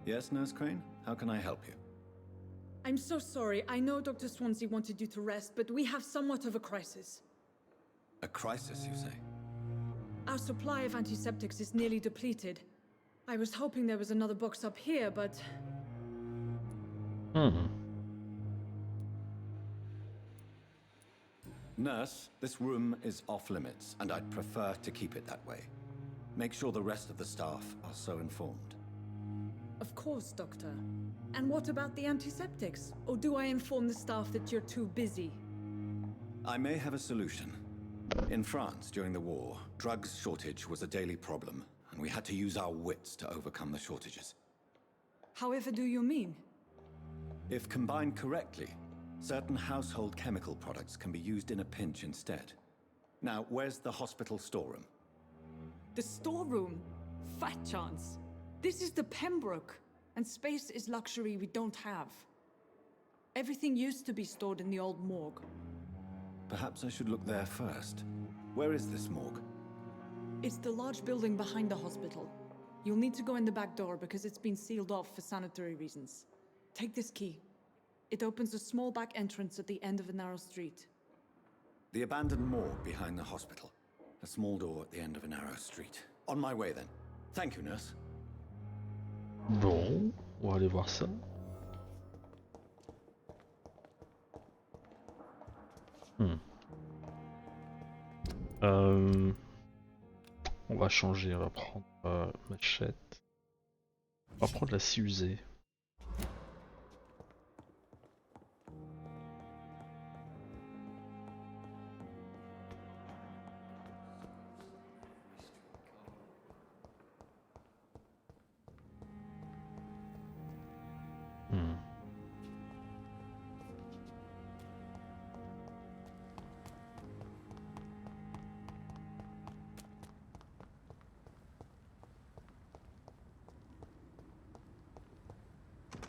Yes, Nurse Crane? How can I help you? I'm so sorry. I know Dr. Swansea wanted you to rest, but we have somewhat of a crisis. A crisis, you say? Our supply of antiseptics is nearly depleted. I was hoping there was another box up here, but... Nurse, this room is off limits, and I'd prefer to keep it that way. Make sure the rest of the staff are so informed. Of course, Doctor. And what about the antiseptics? Or do I inform the staff that you're too busy? I may have a solution. In France, during the war, drugs shortage was a daily problem, and we had to use our wits to overcome the shortages. However do you mean? If combined correctly, certain household chemical products can be used in a pinch instead. Now, where's the hospital storeroom? The storeroom? Fat chance. This is the Pembroke, and space is luxury we don't have. Everything used to be stored in the old morgue. Perhaps I should look there first. Where is this morgue? It's the large building behind the hospital. You'll need to go in the back door because it's been sealed off for sanitary reasons. Take this key. It opens a small back entrance at the end of a narrow street. The abandoned morgue behind the hospital. A small door at the end of a narrow street. On my way then. Thank you, nurse. Bon, on va aller voir ça. On va changer, on va prendre machette. On va prendre la scie usée.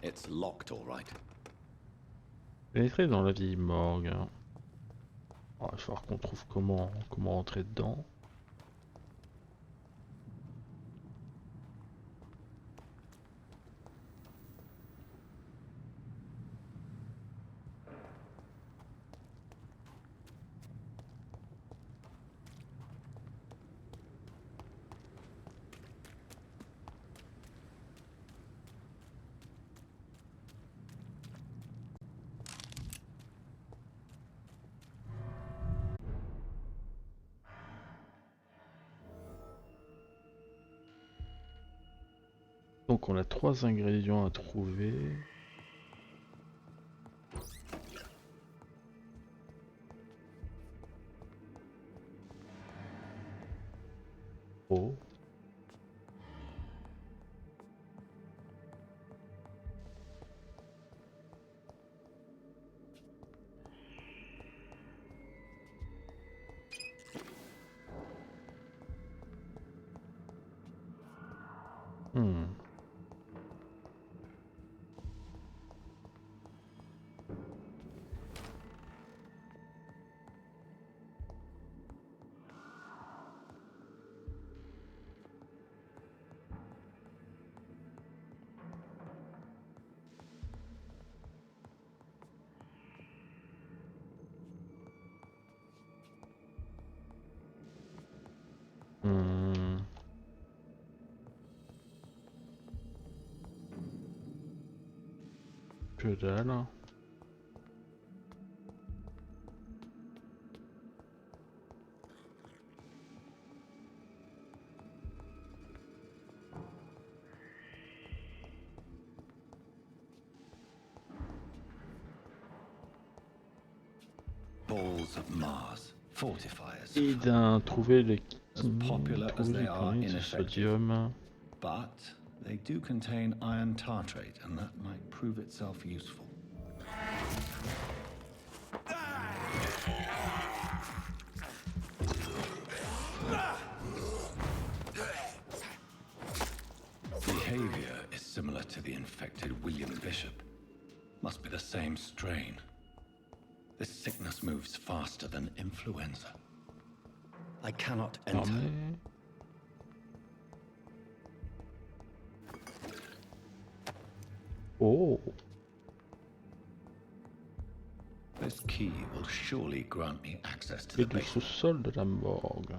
It's locked, all right. Pénétrer dans la vieille morgue. Oh, il va falloir qu'on trouve comment entrer dedans. Donc on a 3 ingrédients à trouver. Oh. Que dalle. Balls of Mars, fortifiers. Et d'un trouver les As popular as they are de ineffective. sodium. But they do contain iron tartrate, and that might prove itself useful. Behavior is similar to the infected William Bishop. Must be the same strain. This sickness moves faster than influenza. I cannot enter. Oh, This key will surely grant me access to et the du basement. sous-sol de la morgue.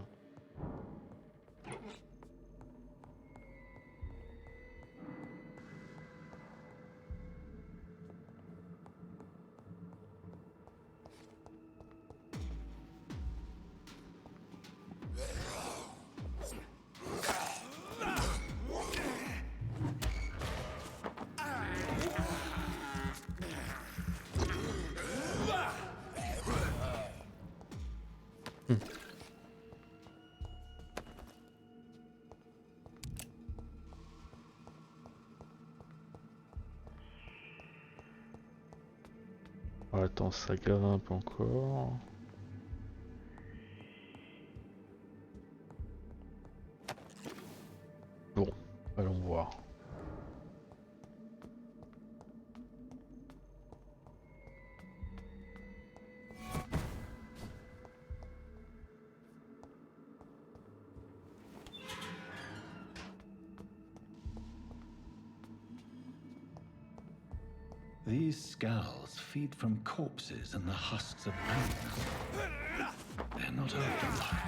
Oh, attends, ça grimpe encore. Bon, allons voir. These scowls feed from corpses and the husks of animals. They're not afterlife.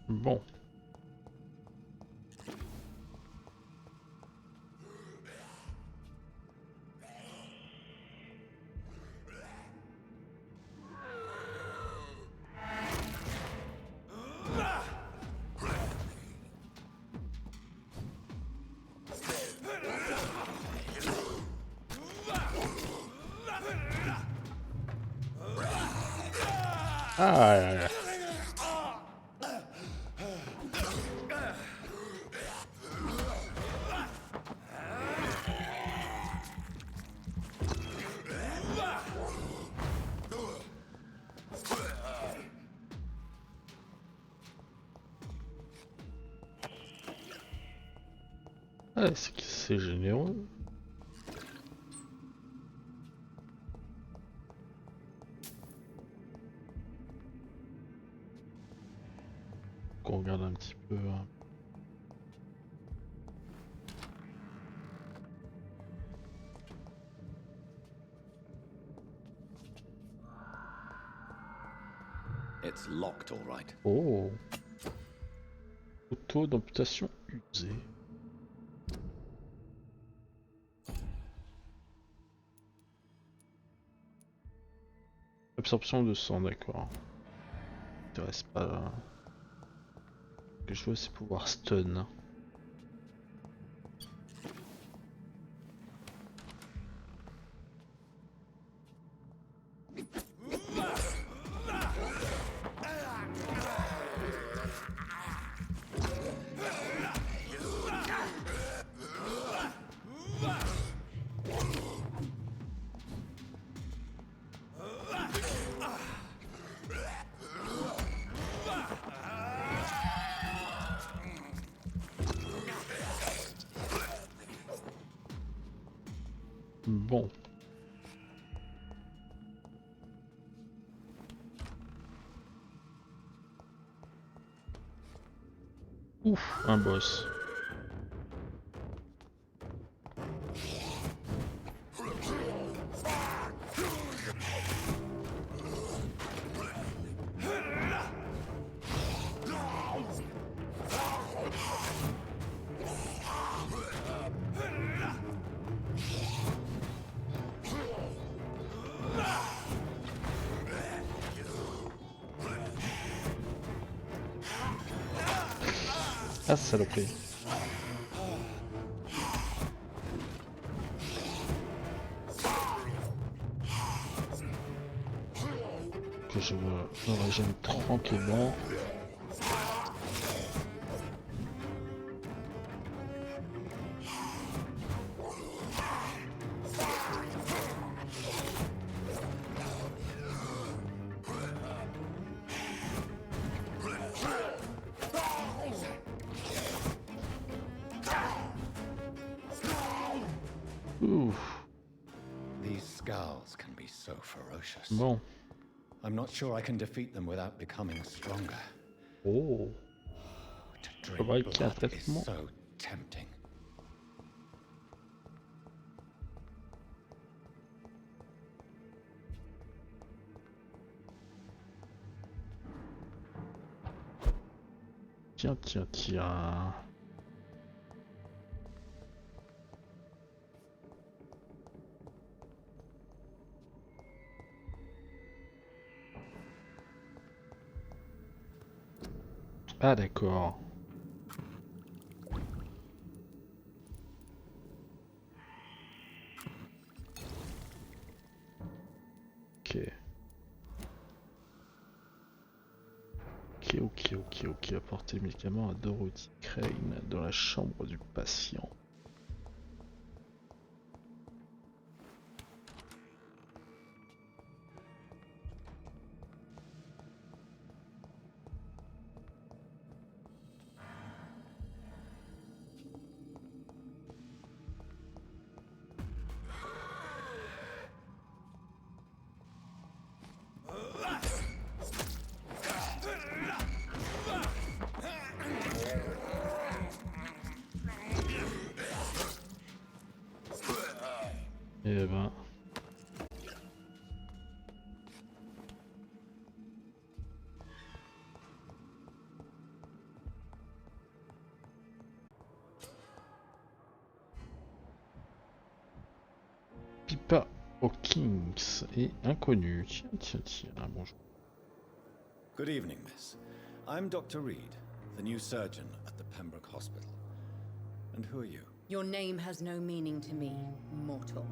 Bon. Ah, ah, c'est généreux. Qu'on regarde un petit peu. Hein. It's locked, all right. Oh. Couteau d'amputation usé. Absorption de sang, d'accord. M'intéresse pas là. Ce que je veux, c'est pouvoir stun. Bon. Ouf, un boss. Ah, saloperie. Que je me régène tranquillement. Ouf. These scowls can be so ferocious. Bon. I'm not sure I can defeat them without becoming stronger. Oh. To C'est drink vrai qu'il y a un blood is traitement. so tempting. Tiens, tiens, tiens. Ah d'accord. Ok. Ok. Apporter médicaments à Dorothy Crane dans la chambre du patient. Eh ben. Pipa Hawkins est inconnu. Tiens. Bonjour. Good evening, miss. I'm Dr. Reed, the new surgeon at the Pembroke Hospital. And who are you? Your name has no meaning to me, mortal.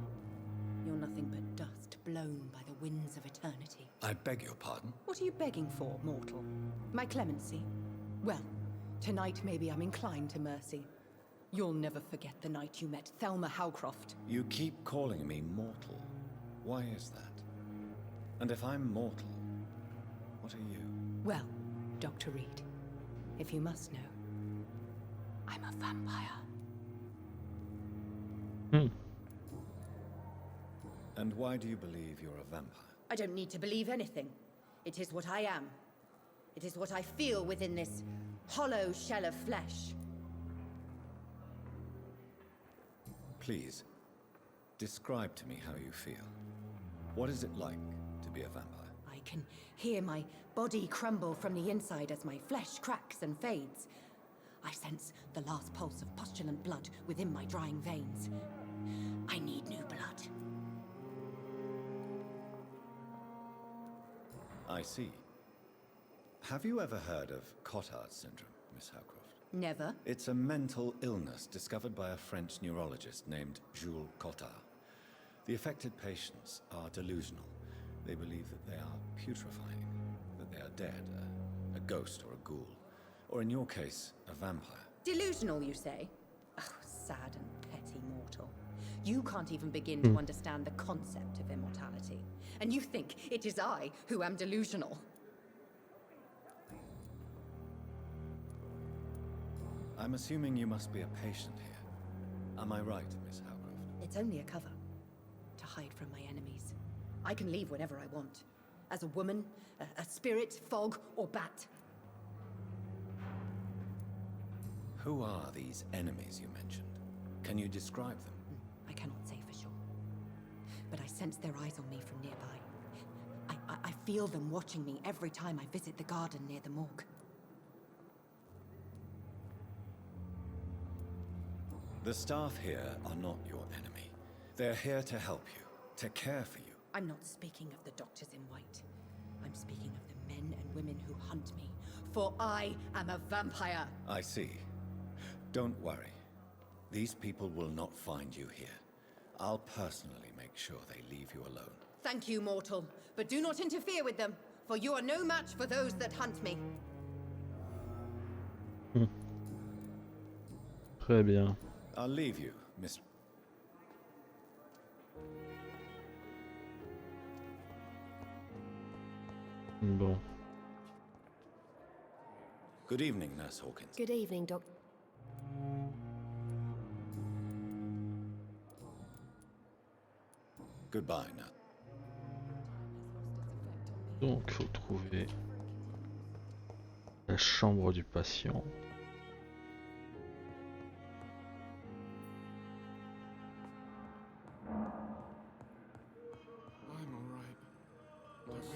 You're nothing but dust blown by the winds of eternity. I beg your pardon? What are you begging for, mortal? My clemency? Well, tonight maybe I'm inclined to mercy. You'll never forget the night you met Thelma Howcroft. You keep calling me mortal. Why is that? And if I'm mortal, what are you? Well, Dr. Reed, if you must know, I'm a vampire. And why do you believe you're a vampire? I don't need to believe anything. It is what I am. It is what I feel within this hollow shell of flesh. Please, describe to me how you feel. What is it like to be a vampire? I can hear my body crumble from the inside as my flesh cracks and fades. I sense the last pulse of postulant blood within my drying veins. I need new blood. I see. Have you ever heard of Cotard syndrome, Miss Howcroft? Never. It's a mental illness discovered by a French neurologist named Jules Cotard. The affected patients are delusional. They believe that they are putrefying, that they are dead, a ghost or a ghoul, or in your case, a vampire. Delusional, you say? Oh, sad and petty mortal. You can't even begin to understand the concept of immortality. And you think it is I who am delusional. I'm assuming you must be a patient here. Am I right, Miss Howcroft? It's only a cover. To hide from my enemies. I can leave whenever I want. As a woman, a spirit, fog, or bat. Who are these enemies you mentioned? Can you describe them? I cannot say for sure. But I sense their eyes on me from nearby. I feel them watching me every time I visit the garden near the morgue. The staff here are not your enemy. They're here to help you, to care for you. I'm not speaking of the doctors in white. I'm speaking of the men and women who hunt me. For I am a vampire. I see. Don't worry. These people will not find you here. I'll personally make sure they leave you alone. Thank you, mortal. But do not interfere with them, for you are no match for those that hunt me. Très bien. I'll leave you, Miss... Bon. Good evening, Nurse Hawkins. Good evening, Doctor. Goodbye now. Donc, faut trouver la chambre du patient.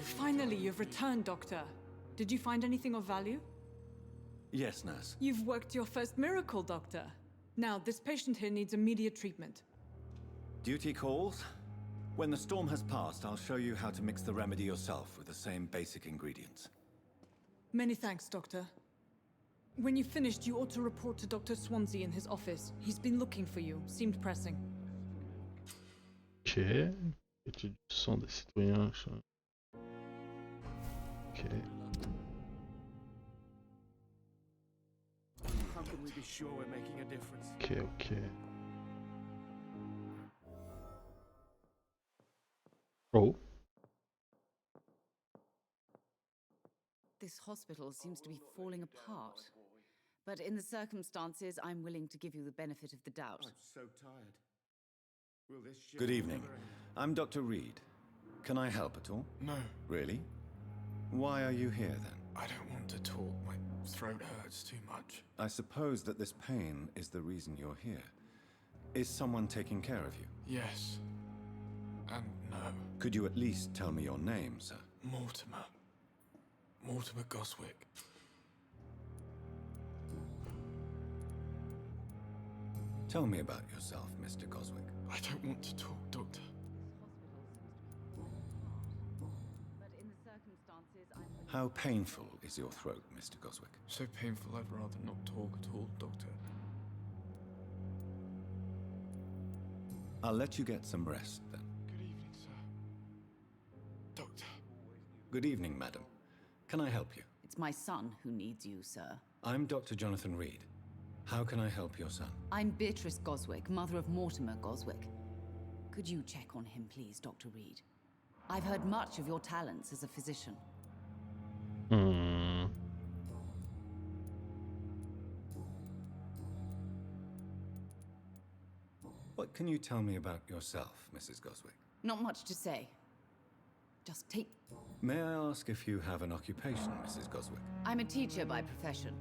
Finally, you've returned, Doctor. Did you find anything of value? Yes, nurse. You've worked your first miracle, Doctor. Now, this patient here needs immediate treatment. Duty calls. When the storm has passed, I'll show you how to mix the remedy yourself with the same basic ingredients. Many thanks, Doctor. When you've finished, you ought to report to Dr. Swansea in his office. He's been looking for you. Seemed pressing. Ok. Étude du sang des citoyens. Ok. How can we be sure we're making a difference? Ok, ok. Oh. This hospital seems to be falling apart. But in the circumstances, I'm willing to give you the benefit of the doubt. I'm so tired. Will this shit Good evening. never end? I'm Dr. Reed. Can I help at all? No, Really? Why are you here then? I don't want to talk. My throat hurts too much. I suppose that this pain is the reason you're here. Is someone taking care of you? Yes. And no. Could you at least tell me your name, sir? Mortimer. Mortimer Goswick. Tell me about yourself, Mr. Goswick. I don't want to talk, Doctor. But in the circumstances, I'm willing. How painful is your throat, Mr. Goswick? So painful I'd rather not talk at all, Doctor. I'll let you get some rest then. Good evening, sir. Doctor. Good evening, madam. Can I help you? It's my son who needs you, sir. I'm Dr. Jonathan Reed. How can I help your son? I'm Beatrice Goswick, mother of Mortimer Goswick. Could you check on him, please, Dr. Reed? I've heard much of your talents as a physician. Hmm. What can you tell me about yourself, Mrs. Goswick? Not much to say. Just take... May I ask if you have an occupation, Mrs. Goswick? I'm a teacher by profession.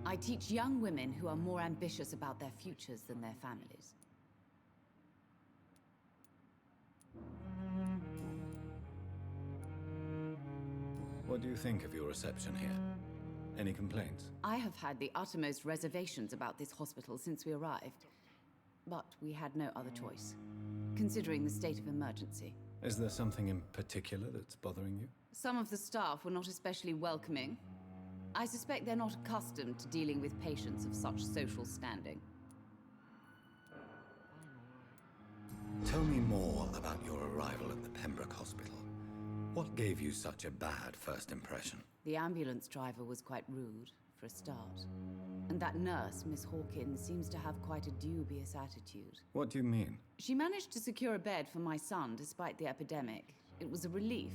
I teach young women who are more ambitious about their futures than their families. What do you think of your reception here? Any complaints? I have had the uttermost reservations about this hospital since we arrived. But we had no other choice, considering the state of emergency. Is there something in particular that's bothering you? Some of the staff were not especially welcoming. I suspect they're not accustomed to dealing with patients of such social standing. Tell me more about your arrival at the Pembroke Hospital. What gave you such a bad first impression? The ambulance driver was quite rude, for a start. And that nurse, Miss Hawkins, seems to have quite a dubious attitude. What do you mean? She managed to secure a bed for my son despite the epidemic. It was a relief,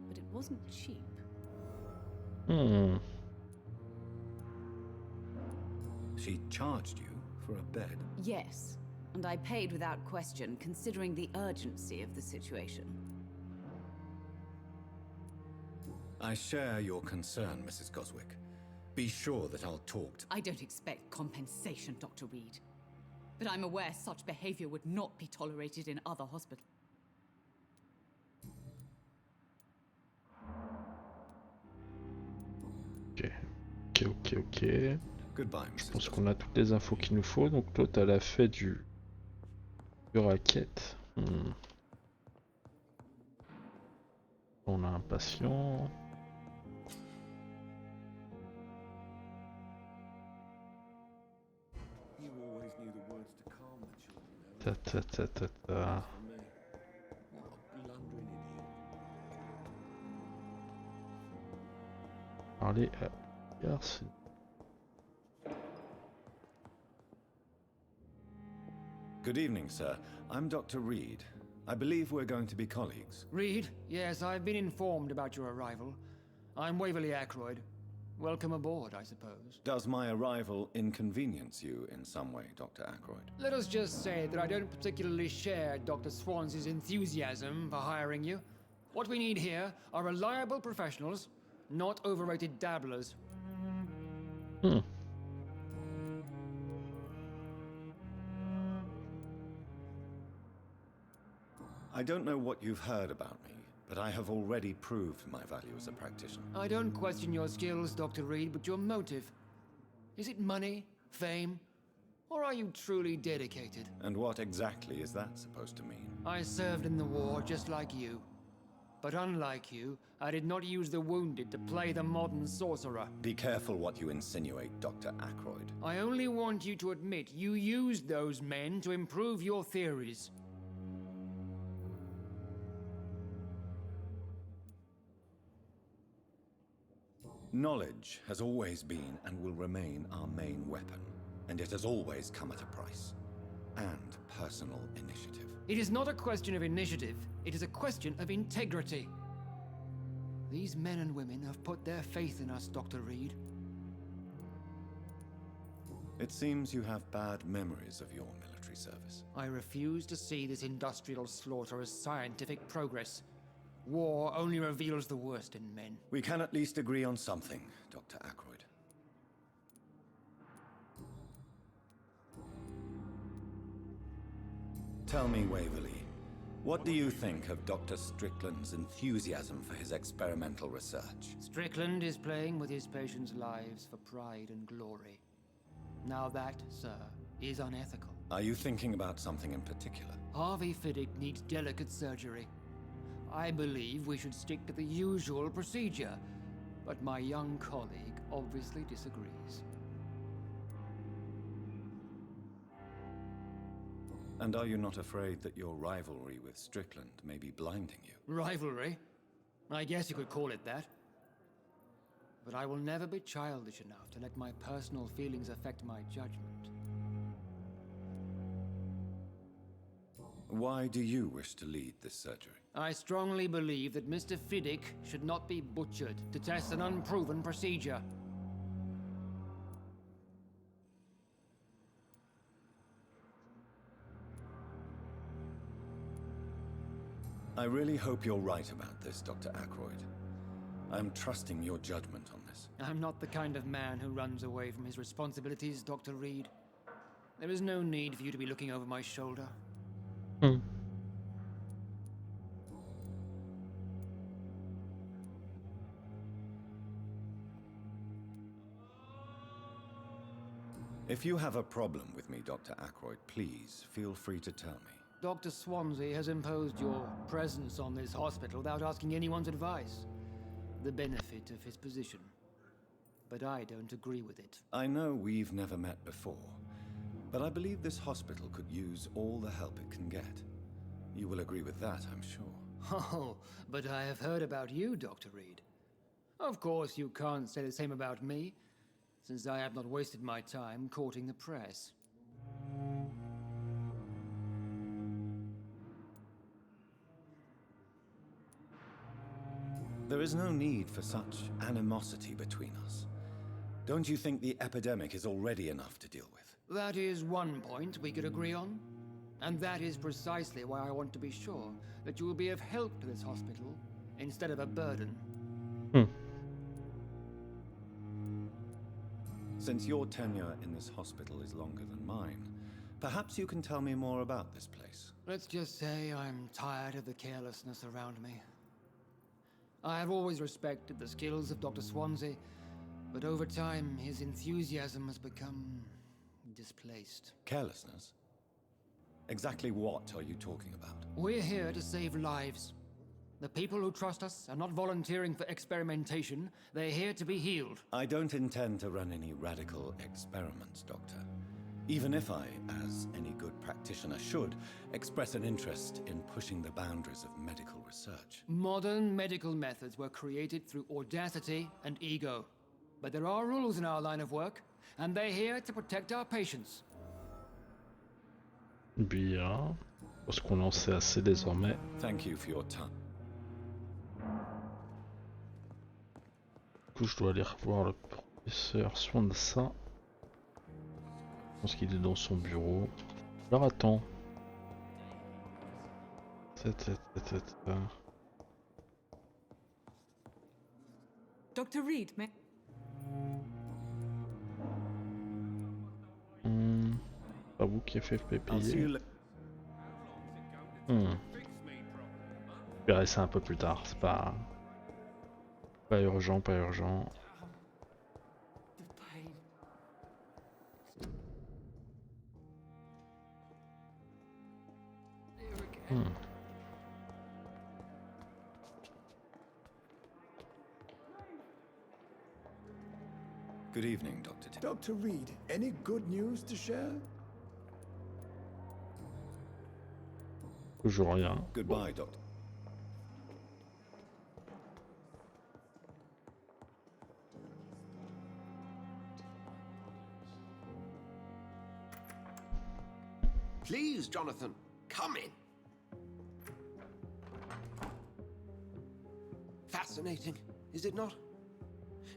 but it wasn't cheap. Hmm. She charged you for a bed? Yes, and I paid without question, considering the urgency of the situation. I share your concern, Mrs. Goswick. Be sure that I'll talk to... I don't expect compensation, Dr. Reed. But I'm aware such behavior would not be tolerated in other hospitals. Ok. Goodbye, Je Mrs. pense Goswick. qu'on a toutes les infos qu'il nous faut. Donc toi, t'as la fait du raquette. On a un patient. You always knew the words to calm the children. Ta ta ta ta ta. For me. What a blundering idiot. Parler à Garcia. Good evening, sir. I'm Dr. Reed. I believe we're going to be colleagues. Reed, yes, I've been informed about your arrival. I'm Waverly Ackroyd. Welcome aboard, I suppose. Does my arrival inconvenience you in some way, Dr. Ackroyd? Let us just say that I don't particularly share Dr. Swansey's enthusiasm for hiring you. What we need here are reliable professionals, not overrated dabblers. I don't know what you've heard about me, but I have already proved my value as a practitioner. I don't question your skills, Dr. Reed, but your motive. Is it money, fame, or are you truly dedicated? And what exactly is that supposed to mean? I served in the war just like you. But unlike you, I did not use the wounded to play the modern sorcerer. Be careful what you insinuate, Dr. Ackroyd. I only want you to admit you used those men to improve your theories. Knowledge has always been and will remain our main weapon, and it has always come at a price. And personal initiative. It is not a question of initiative, it is a question of integrity. These men and women have put their faith in us, Dr. Reed. It seems you have bad memories of your military service. I refuse to see this industrial slaughter as scientific progress. War only reveals the worst in men. We can at least agree on something, Dr. Ackroyd. Tell me, Waverly, what do you think of Dr. Strickland's enthusiasm for his experimental research? Strickland is playing with his patients' lives for pride and glory. Now that, sir, is unethical. Are you thinking about something in particular? Harvey Fiddick needs delicate surgery. I believe we should stick to the usual procedure, but my young colleague obviously disagrees. And are you not afraid that your rivalry with Strickland may be blinding you? Rivalry? I guess you could call it that. But I will never be childish enough to let my personal feelings affect my judgment. Why do you wish to lead this surgery? I strongly believe that Mr. Fiddick should not be butchered to test an unproven procedure. I really hope you're right about this, Dr. Ackroyd. I'm trusting your judgment on this. I'm not the kind of man who runs away from his responsibilities, Dr. Reed. There is no need for you to be looking over my shoulder. If you have a problem with me, Dr. Ackroyd, please feel free to tell me. Dr. Swansey has imposed your presence on this hospital without asking anyone's advice. The benefit of his position. But I don't agree with it. I know we've never met before, but I believe this hospital could use all the help it can get. You will agree with that, I'm sure. Oh, but I have heard about you, Dr. Reed. Of course, you can't say the same about me, since I have not wasted my time courting the press. There is no need for such animosity between us. Don't you think the epidemic is already enough to deal with? That is one point we could agree on. And that is precisely why I want to be sure that you will be of help to this hospital instead of a burden. Since your tenure in this hospital is longer than mine, perhaps you can tell me more about this place. Let's just say I'm tired of the carelessness around me. I have always respected the skills of Dr. Swansey, but over time his enthusiasm has become displaced. Carelessness? Exactly what are you talking about? We're here to save lives. The people who trust us are not volunteering for experimentation. They're here to be healed. I don't intend to run any radical experiments, Doctor. Even if I, as any good practitioner should, express an interest in pushing the boundaries of medical research. Modern medical methods were created through audacity and ego. But there are rules in our line of work, and they're here to protect our patients. Bien. Je pense qu'on en sait assez désormais. Thank you for your time. coup, je dois aller revoir le professeur Swanson. Je pense qu'il est dans son bureau. Alors attends. Dr. Reed, mais... Pas vous qui a fait I'll see you payer. Je verrai ça un peu plus tard, c'est pas urgent, pas urgent. Good evening, Dr. Tim. Dr. Reed, any good news to share? Toujours rien. Goodbye, Doctor. Please, Jonathan, come in. Fascinating, is it not?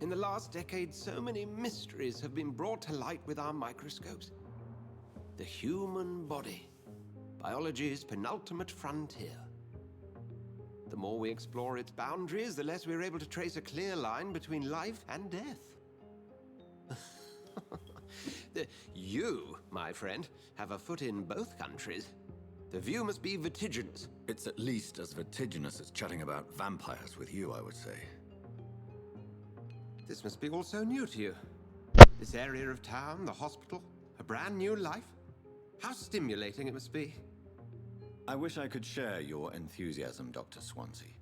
In the last decade, so many mysteries have been brought to light with our microscopes. The human body, biology's penultimate frontier. The more we explore its boundaries, the less we're able to trace a clear line between life and death. You, my friend, have a foot in both countries. The view must be vertiginous. It's at least as vertiginous as chatting about vampires with you, I would say. This must be all so new to you. This area of town, the hospital, a brand new life. How stimulating it must be. I wish I could share your enthusiasm, Dr. Swansea,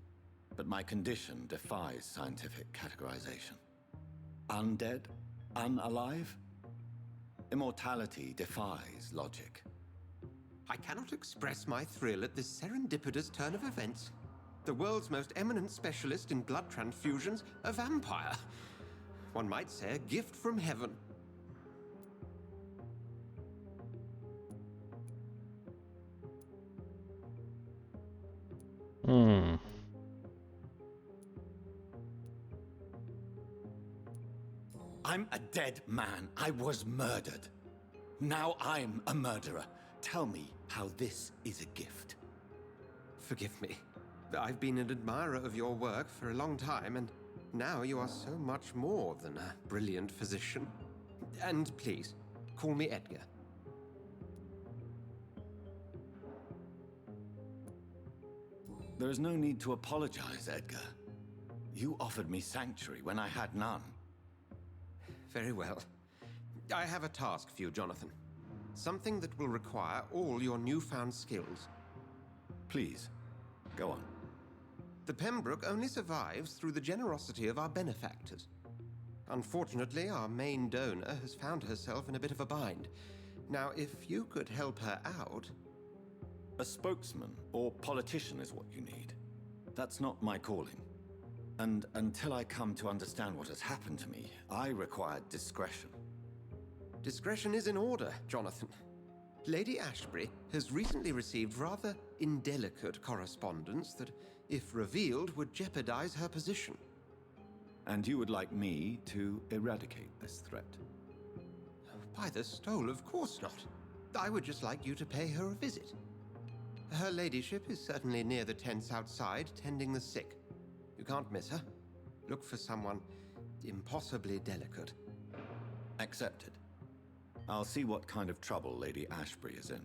but my condition defies scientific categorization. Undead? Unalive? Immortality defies logic. I cannot express my thrill at this serendipitous turn of events. The world's most eminent specialist in blood transfusions, a vampire. One might say a gift from heaven. I'm a dead man. I was murdered. Now I'm a murderer. Tell me how this is a gift. Forgive me. I've been an admirer of your work for a long time, and now you are so much more than a brilliant physician. And please, call me Edgar. There is no need to apologize, Edgar. You offered me sanctuary when I had none. Very well. I have a task for you, Jonathan. Something that will require all your newfound skills. Please, go on. The Pembroke only survives through the generosity of our benefactors. Unfortunately, our main donor has found herself in a bit of a bind. Now, if you could help her out... A spokesman or politician is what you need. That's not my calling. And until I come to understand what has happened to me, I require discretion. Discretion is in order, Jonathan. Lady Ashbury has recently received rather indelicate correspondence that, if revealed, would jeopardize her position. And you would like me to eradicate this threat? By the stole, of course not. I would just like you to pay her a visit. Her ladyship is certainly near the tents outside, tending the sick. You can't miss her. Look for someone impossibly delicate. Accepted. I'll see what kind of trouble Lady Ashbury is in.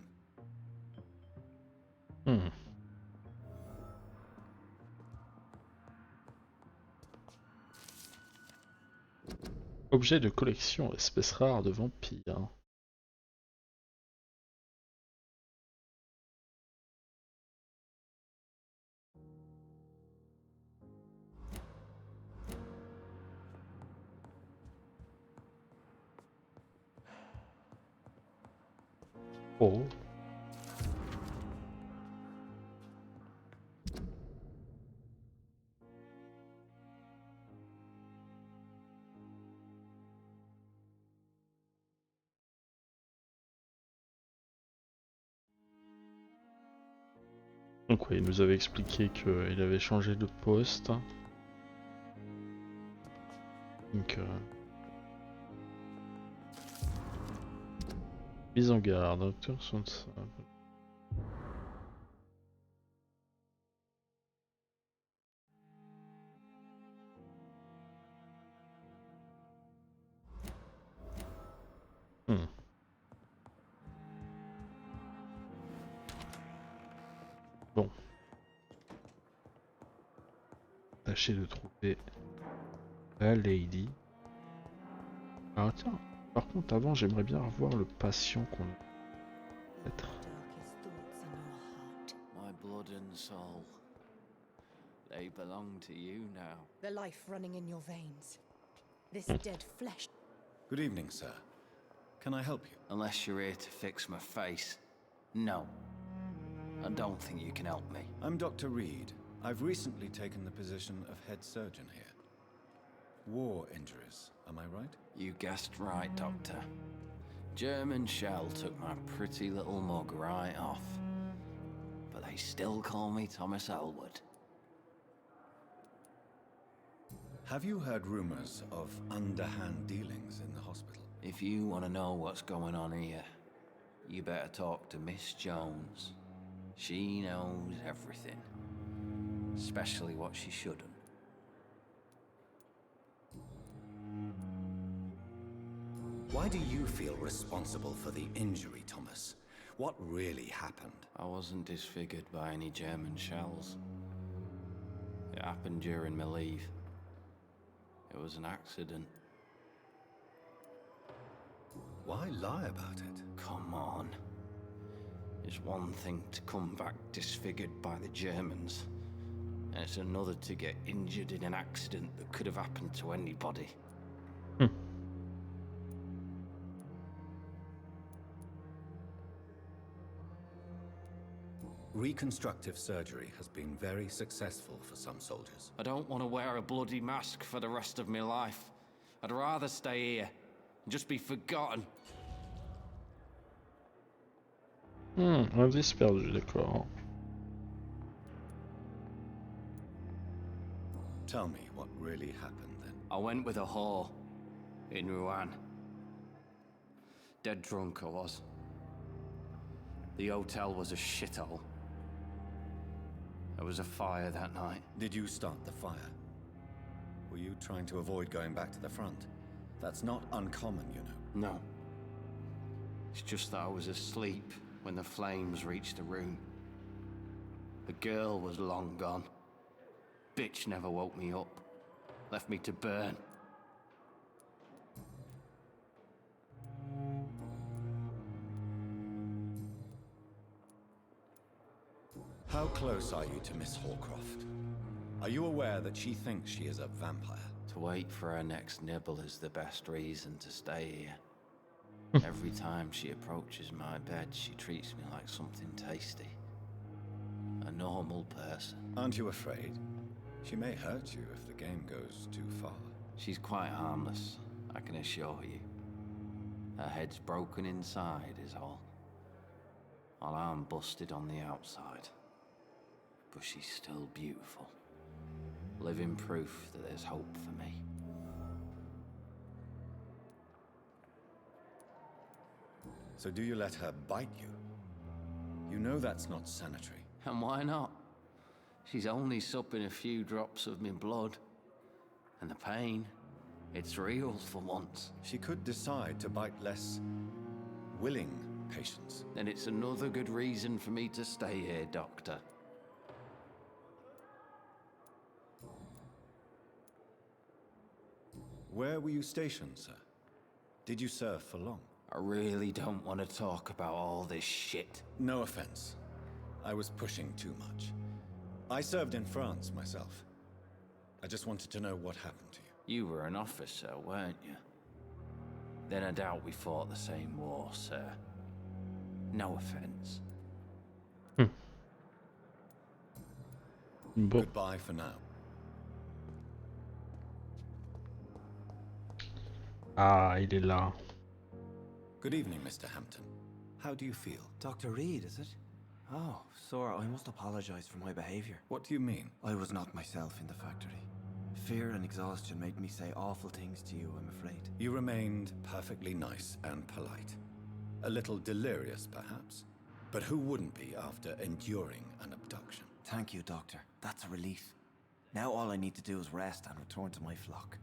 Objet de collection, espèce rare de vampire. Oh. Donc ouais, il nous avait expliqué qu'il avait changé de poste. Donc, mise en garde, docteur sont ça. Bon. Tâchez de trouver la lady. Ah tiens, par contre avant j'aimerais bien revoir le patient qu'on a. Peut-être. My blood and soul. They belong to you now. The life running in your veins. This dead flesh. Good evening, sir. Can I help you? Unless you're here to fix my face. No. I don't think you can help me. I'm Dr. Reed. I've recently taken the position of head surgeon here. War injuries, am I right? You guessed right, Doctor. German shell took my pretty little mug right off. But they still call me Thomas Elwood. Have you heard rumors of underhand dealings in the hospital? If you want to know what's going on here, you better talk to Miss Jones. She knows everything. Especially what she shouldn't. Why do you feel responsible for the injury, Thomas? What really happened? I wasn't disfigured by any German shells. It happened during my leave. It was an accident. Why lie about it? Come on. It's one thing to come back disfigured by the Germans, and it's another to get injured in an accident that could have happened to anybody. Reconstructive surgery has been very successful for some soldiers. I don't want to wear a bloody mask for the rest of my life. I'd rather stay here and just be forgotten. Indice perdu, d'accord. Tell me what really happened then. I went with a whore in Rouen. Dead drunk I was. The hotel was a shithole. There was a fire that night. Did you start the fire? Were you trying to avoid going back to the front? That's not uncommon, you know. No. It's just that I was asleep when the flames reached the room. The girl was long gone. Bitch never woke me up. Left me to burn. How close are you to Miss Horcroft? Are you aware that she thinks she is a vampire? To wait for her next nibble is the best reason to stay here. Every time she approaches my bed, she treats me like something tasty. A normal person. Aren't you afraid? She may hurt you if the game goes too far. She's quite harmless, I can assure you. Her head's broken inside is all. While I'm busted on the outside. But she's still beautiful. Living proof that there's hope for me. So do you let her bite you? You know that's not sanitary. And why not? She's only supping a few drops of my blood. And the pain, it's real for once. She could decide to bite less willing patients. Then it's another good reason for me to stay here, Doctor. Where were you stationed, sir? Did you serve for long? I really don't want to talk about all this shit. No offense. I was pushing too much. I served in France myself. I just wanted to know what happened to you. You were an officer, weren't you? Then I doubt we fought the same war, sir. No offense. Bon. Goodbye for now. Ah, il est là. Good evening, Mr. Hampton. How do you feel? Dr. Reed, is it? Oh, sir, I must apologize for my behavior. What do you mean? I was not myself in the factory. Fear and exhaustion made me say awful things to you, I'm afraid. You remained perfectly nice and polite. A little delirious, perhaps. But who wouldn't be after enduring an abduction? Thank you, Doctor. That's a relief. Now all I need to do is rest and return to my flock.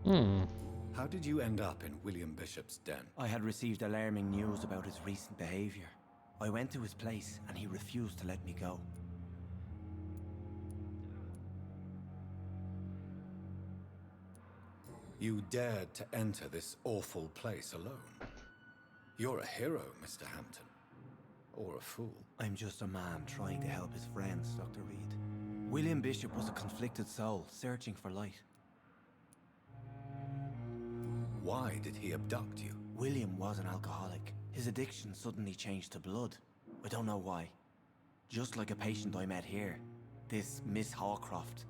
How did you end up in William Bishop's den? I had received alarming news about his recent behavior. I went to his place and he refused to let me go. You dared to enter this awful place alone. You're a hero, Mr. Hampton. Or a fool. I'm just a man trying to help his friends, Dr. Reed. William Bishop was a conflicted soul, searching for light. Why did he abduct you? William was an alcoholic. His addiction suddenly changed to blood. I don't know why. Just like a patient I met here. This Miss Hawcroft.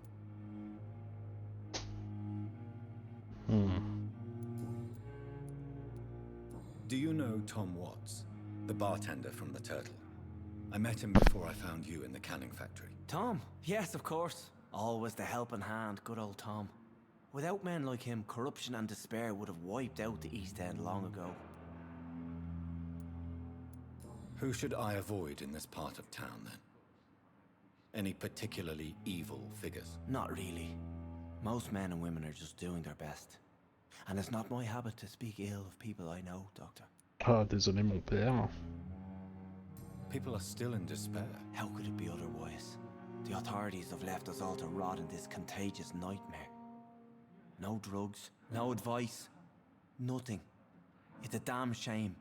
Do you know Tom Watts, the bartender from the Turtle? I met him before I found you in the canning factory. Tom? Yes, of course. Always the helping hand, good old Tom. Without men like him, corruption and despair would have wiped out the East End long ago. Who should I avoid in this part of town, then? Any particularly evil figures? Not really. Most men and women are just doing their best. And it's not my habit to speak ill of people I know, Doctor. Ah, désolé mon père. People are still in despair. How could it be otherwise? The authorities have left us all to rot in this contagious nightmare. No drugs, no advice, nothing. It's a damn shame.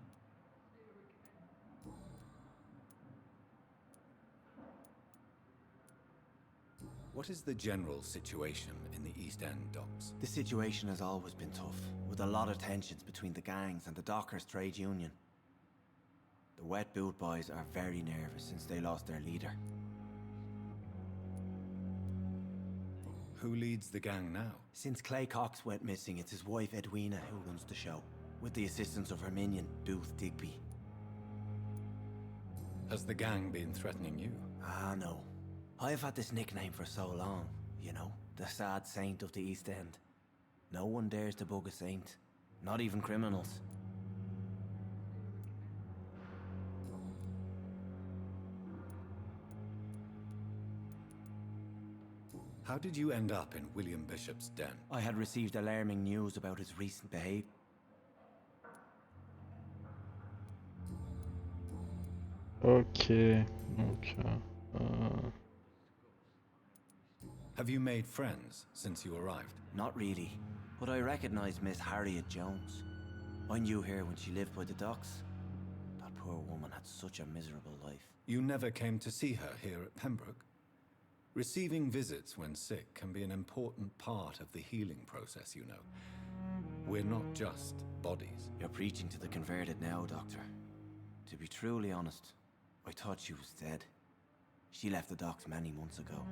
What is the general situation in the East End docks? The situation has always been tough, with a lot of tensions between the gangs and the dockers' trade union. The wet boot boys are very nervous since they lost their leader. Who leads the gang now? Since Clay Cox went missing, it's his wife Edwina who runs the show, with the assistance of her minion, Booth Digby. Has the gang been threatening you? Ah, no. I've had this nickname for so long, you know, the sad saint of the East End. No one dares to bug a saint, not even criminals. How did you end up in William Bishop's den? I had received alarming news about his recent behavior. Ok, donc... Have you made friends since you arrived? Not really, but I recognized Miss Harriet Jones. I knew her when she lived by the docks. That poor woman had such a miserable life. You never came to see her here at Pembroke? Receiving visits when sick can be an important part of the healing process, you know. We're not just bodies. You're preaching to the converted now, Doctor. To be truly honest, I thought she was dead. She left the docks many months ago.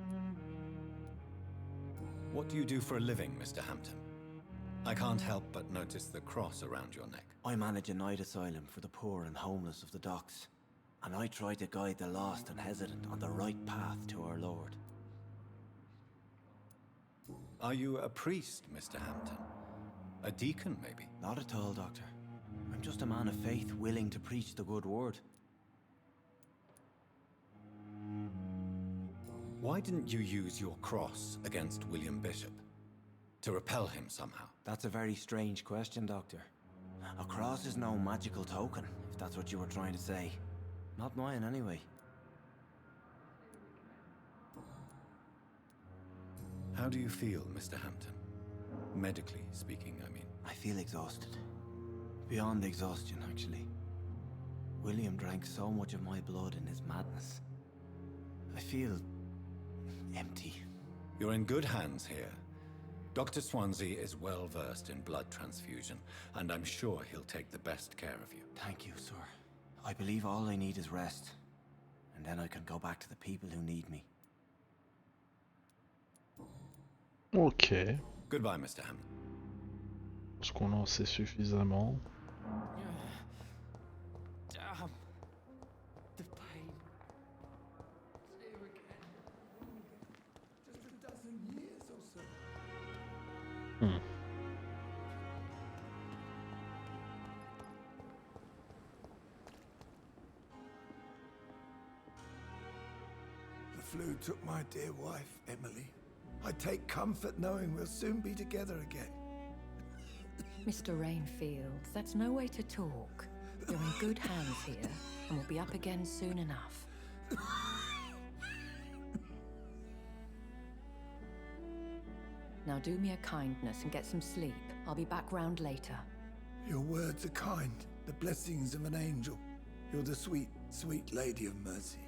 What do you do for a living, Mr. Hampton? I can't help but notice the cross around your neck. I manage a night asylum for the poor and homeless of the docks, and I try to guide the lost and hesitant on the right path to our Lord. Are you a priest, Mr. Hampton? A deacon, maybe? Not at all, Doctor. I'm just a man of faith willing to preach the good word. Why didn't you use your cross against William Bishop? To repel him somehow? That's a very strange question, Doctor. A cross is no magical token, if that's what you were trying to say. Not mine, anyway. How do you feel, Mr. Hampton? Medically speaking, I mean. I feel exhausted. Beyond exhaustion, actually. William drank so much of my blood in his madness. I feel... empty. You're in good hands here. Dr. Swansea is well versed in blood transfusion, and I'm sure he'll take the best care of you. Thank you, sir. I believe all I need is rest. And then I can go back to the people who need me. Ok. Goodbye, Mr. Hampton. Je pense qu'on en sait suffisamment. Damn. The pain. It's here again. Just a flu took my dear wife, Emily. I take comfort knowing we'll soon be together again. Mr. Rainfield, that's no way to talk. You're in good hands here, and we'll be up again soon enough. Now do me a kindness and get some sleep. I'll be back round later. Your words are kind, the blessings of an angel. You're the sweet, sweet Lady of Mercy.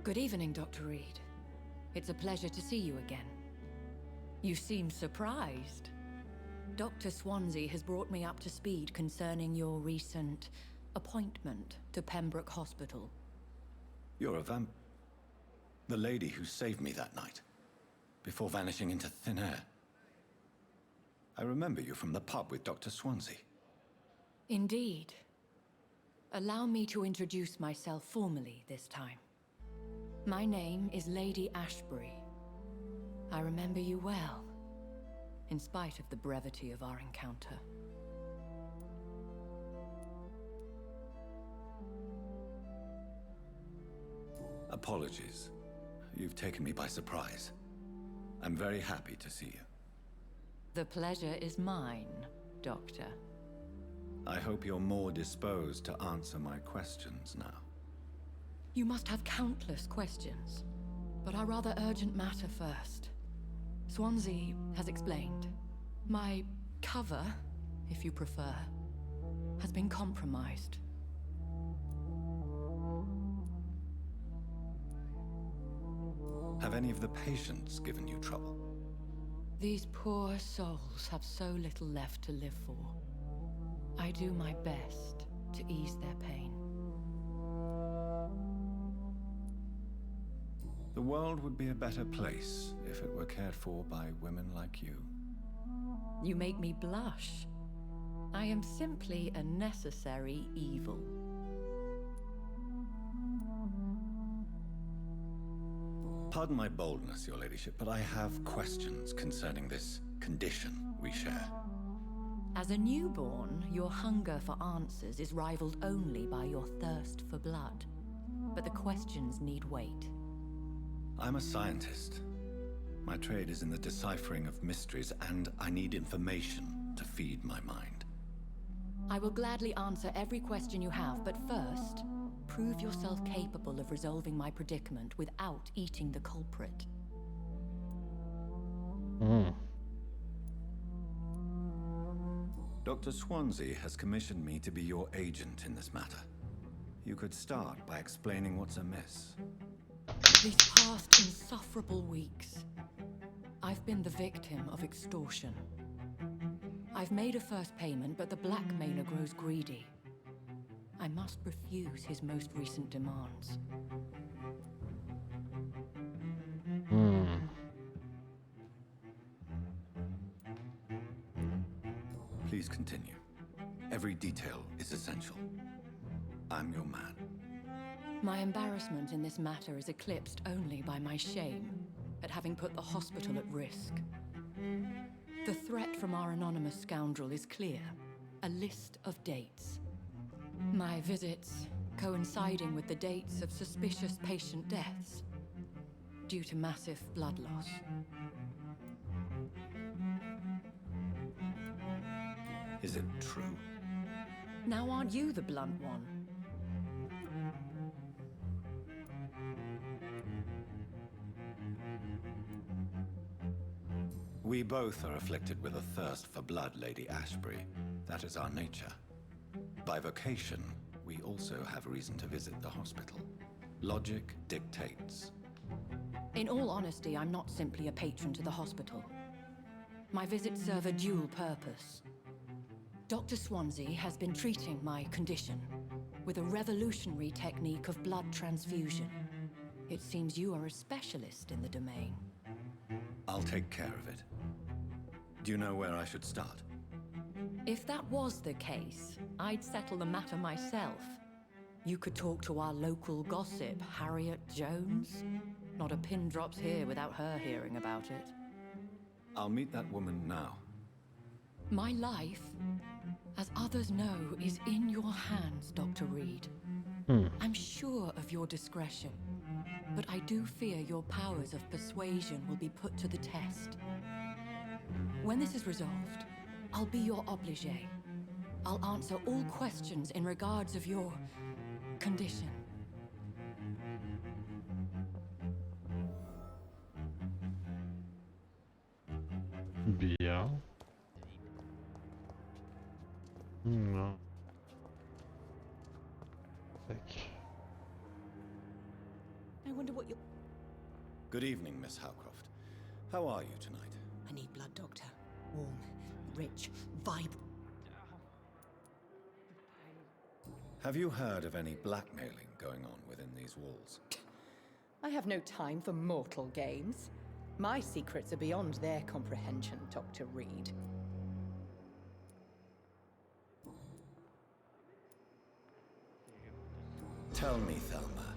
Good evening, Dr. Reed. It's a pleasure to see you again. You seem surprised. Dr. Swansea has brought me up to speed concerning your recent appointment to Pembroke Hospital. You're a the lady who saved me that night, before vanishing into thin air. I remember you from the pub with Dr. Swansea. Indeed. Allow me to introduce myself formally this time. My name is Lady Ashbury. I remember you well, in spite of the brevity of our encounter. Apologies. You've taken me by surprise. I'm very happy to see you. The pleasure is mine, Doctor. I hope you're more disposed to answer my questions now. You must have countless questions, but our rather urgent matter first. Swansea has explained. My cover, if you prefer, has been compromised. Have any of the patients given you trouble? These poor souls have so little left to live for. I do my best to ease their pain. The world would be a better place if it were cared for by women like you. You make me blush. I am simply a necessary evil. Pardon my boldness, your ladyship, but I have questions concerning this condition we share. As a newborn, your hunger for answers is rivaled only by your thirst for blood. But the questions need wait. I'm a scientist. My trade is in the deciphering of mysteries, and I need information to feed my mind. I will gladly answer every question you have, but first, prove yourself capable of resolving my predicament without eating the culprit. Dr. Swansea has commissioned me to be your agent in this matter. You could start by explaining what's amiss. These past insufferable weeks, I've been the victim of extortion. I've made a first payment, but the blackmailer grows greedy. I must refuse his most recent demands. Please continue. Every detail is essential. I'm your man. My embarrassment in this matter is eclipsed only by my shame at having put the hospital at risk. The threat from our anonymous scoundrel is clear. A list of dates. My visits coinciding with the dates of suspicious patient deaths due to massive blood loss. Is it true? Now aren't you the blunt one? We both are afflicted with a thirst for blood, Lady Ashbury. That is our nature. By vocation, we also have reason to visit the hospital. Logic dictates. In all honesty, I'm not simply a patron to the hospital. My visits serve a dual purpose. Dr. Swansea has been treating my condition with a revolutionary technique of blood transfusion. It seems you are a specialist in the domain. I'll take care of it. Do you know where I should start? If that was the case, I'd settle the matter myself. You could talk to our local gossip, Harriet Jones. Not a pin drops here without her hearing about it. I'll meet that woman now. My life, as others know, is in your hands, Dr. Reed. I'm sure of your discretion, but I do fear your powers of persuasion will be put to the test. When this is resolved, I'll be your obligé. I'll answer all questions in regards of your condition. Bien. Non. Tac. I wonder what you... Good evening, Miss Howcroft. How are you tonight? I need blood, Doctor. Warm, rich, vibrant. Have you heard of any blackmailing going on within these walls? I have no time for mortal games. My secrets are beyond their comprehension, Dr. Reed. Tell me, Thelma,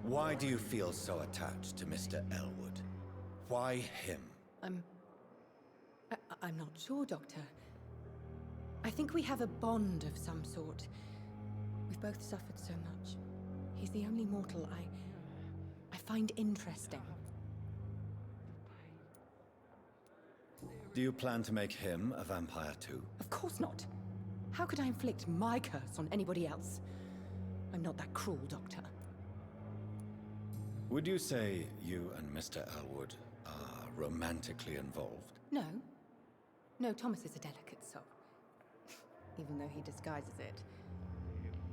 why do you feel so attached to Mr. Elwood? Why him? I'm not sure, Doctor. I think we have a bond of some sort. We've both suffered so much. He's the only mortal I find interesting. Do you plan to make him a vampire too? Of course not. How could I inflict my curse on anybody else? I'm not that cruel, Doctor. Would you say you and Mr. Elwood are romantically involved? No. No, Thomas is a delicate soul. Even though he disguises it.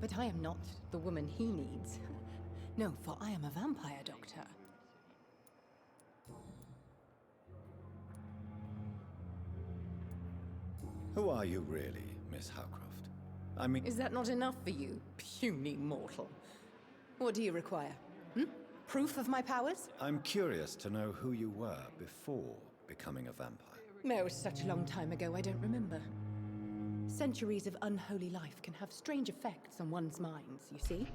But I am not the woman he needs. No, for I am a vampire, Doctor. Who are you really, Miss Howcroft? I mean... Is that not enough for you, puny mortal? What do you require? Proof of my powers? I'm curious to know who you were before becoming a vampire. No, it was such a long time ago, I don't remember. Centuries of unholy life can have strange effects on one's minds, you see?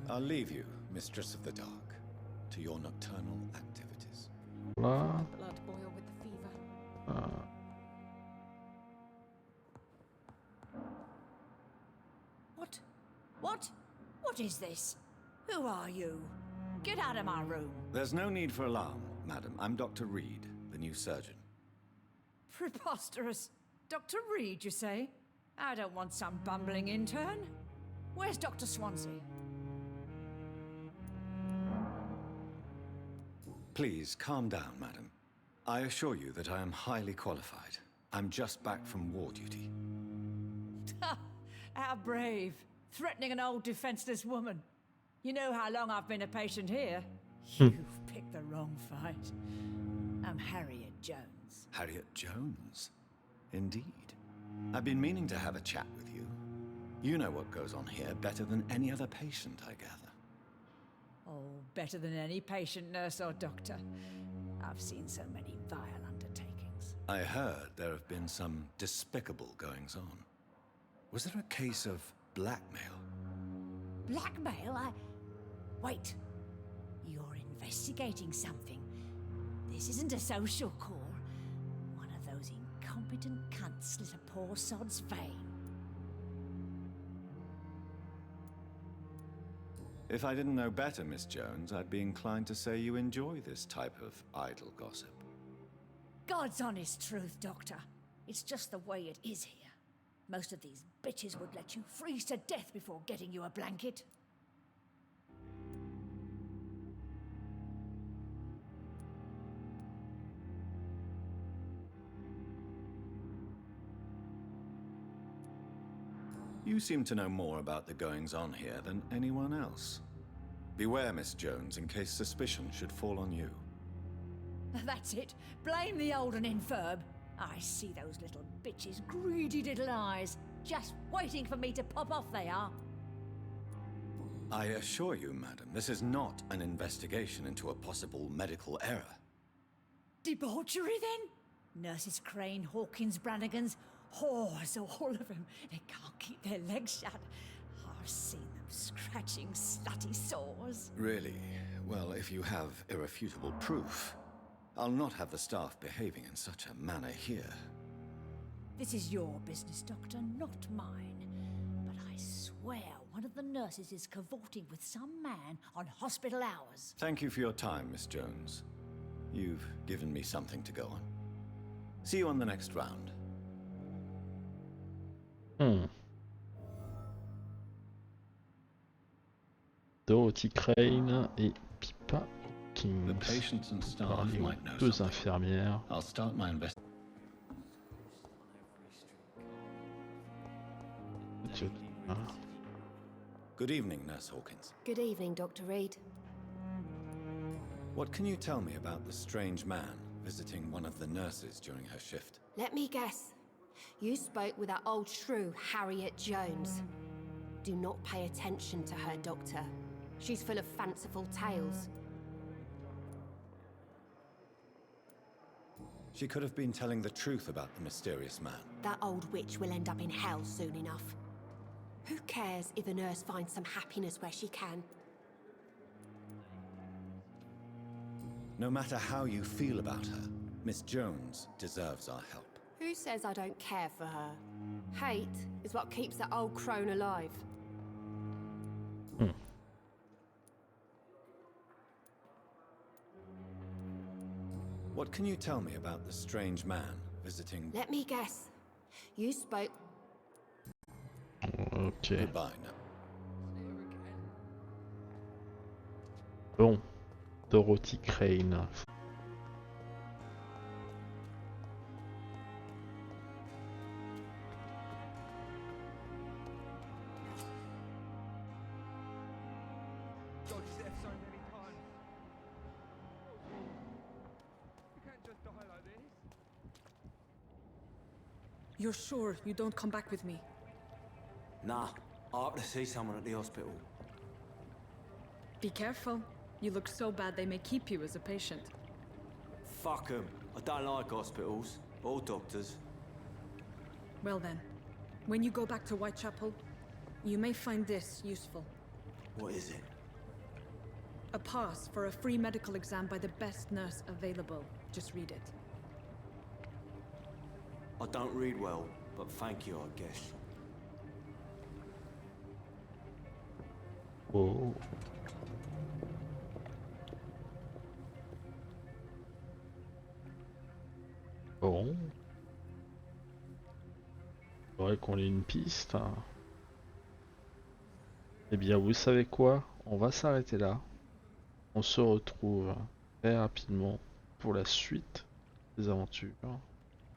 I'll leave you, Mistress of the Dark, to your nocturnal activities. Là. Blood boil with the fever. What is this? Who are you? Get out of my room. There's no need for alarm, madam. I'm Dr. Reed, the new surgeon. Preposterous. Dr. Reed, you say? I don't want some bumbling intern. Where's Dr. Swansea? Please, calm down, madam. I assure you that I am highly qualified. I'm just back from war duty. How brave. Threatening an old defenseless woman. You know how long I've been a patient here? You've picked the wrong fight. I'm Harriet Jones. Harriet Jones? Indeed. I've been meaning to have a chat with you. You know what goes on here better than any other patient, I gather. Oh, better than any patient, nurse, or doctor. I've seen so many vile undertakings. I heard there have been some despicable goings-on. Was there a case of blackmail? Blackmail? Wait. You're investigating something. This isn't a social call. One of those incompetent cunts slit a poor sod's vein. If I didn't know better, Miss Jones, I'd be inclined to say you enjoy this type of idle gossip. God's honest truth, Doctor. It's just the way it is here. Most of these bitches would let you freeze to death before getting you a blanket. You seem to know more about the goings-on here than anyone else. Beware, Miss Jones, in case suspicion should fall on you. That's it. Blame the old and infirm. I see those little bitches' greedy little eyes. Just waiting for me to pop off they are. I assure you, madam, this is not an investigation into a possible medical error. Debauchery, then? Nurses Crane, Hawkins, Brannigans, whores, all of them. They can't keep their legs shut. I've seen them scratch patching slutty sores. Really? Well, if you have irrefutable proof, I'll not have the staff behaving in such a manner here. This is your business, Doctor, not mine. But I swear one of the nurses is cavorting with some man on hospital hours. Thank you for your time, Miss Jones. You've given me something to go on. See you on the next round. Dorothy Crane et Pippa The Kings. patients and staff Parler aux might know deux something. infirmières. I'll start my investigation. Good evening, Nurse Hawkins. Good evening, Dr. Reed. What can you tell me about the strange man visiting one of the nurses during her shift? Let me guess. You spoke with that old shrew, Harriet Jones. Do not pay attention to her, Doctor. She's full of fanciful tales. She could have been telling the truth about the mysterious man. That old witch will end up in hell soon enough. Who cares if a nurse finds some happiness where she can? No matter how you feel about her, Miss Jones deserves our help. Who says I don't care for her? Hate is what keeps that old crone alive. What can you tell me about the strange man visiting... Let me guess. You spoke... Ok. Goodbye now. Bon. Dorothy Crane. You're sure you don't come back with me? Nah, I have to see someone at the hospital. Be careful. You look so bad they may keep you as a patient. Fuck 'em. I don't like hospitals or doctors. Well then, when you go back to Whitechapel, you may find this useful. What is it? A pass for a free medical exam by the best nurse available. Just read it. I don't read well, but thank you, I guess. Oh. Bon. Faudrait qu'on ait une piste. Eh bien, vous savez quoi? On va s'arrêter là. On se retrouve très rapidement pour la suite des aventures.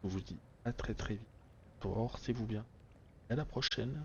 Je vous dis à très vite. Portez-vous bien. À la prochaine.